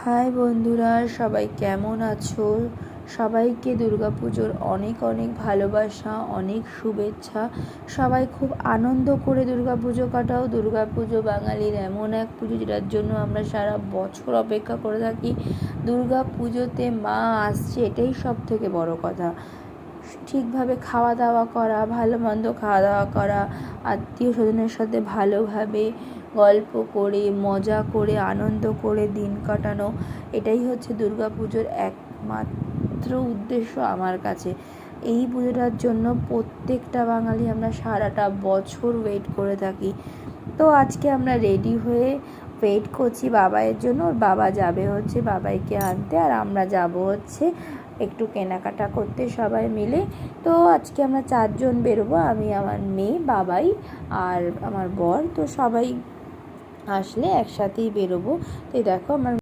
High বন্ধুরা, সবাই কেমন আছো? সবাইকে দুর্গাপুজোর অনেক অনেক ভালোবাসা, অনেক শুভেচ্ছা। সবাই খুব আনন্দ করে দুর্গাপুজো কাটাও। দুর্গাপুজো বাঙালির এমন এক পুজো যেটার জন্য আমরা সারা বছর অপেক্ষা করে থাকি। দুর্গাপুজোতে মা আসছে, এটাই সব থেকে বড় কথা। ঠিকভাবে খাওয়া দাওয়া করা, ভালো মন্দ খাওয়া দাওয়া করা, আত্মীয় স্বজনের সাথে ভালোভাবে গল্প করে, মজা করে, আনন্দ করে দিন কাটানো, এটাই হচ্ছে দুর্গাপুজোর একমাত্র উদ্দেশ্য আমার কাছে। এই পুজোটার জন্য প্রত্যেকটা বাঙালি আমরা সারাটা বছর ওয়েট করে থাকি। তো আজকে আমরা রেডি হয়ে ওয়েট করছি বাবাইয়ের জন্য। ওর বাবা যাবে হচ্ছে বাবাইকে আনতে, আর আমরা যাব হচ্ছে একটু কেনাকাটা করতে সবাই মিলে। তো আজকে আমরা 4 জন বেরোবো, আমি, আমার মেয়ে, বাবাই আর আমার বর। তো সবাই আসলে একসাথেই বেরোবো। তো দেখো আমার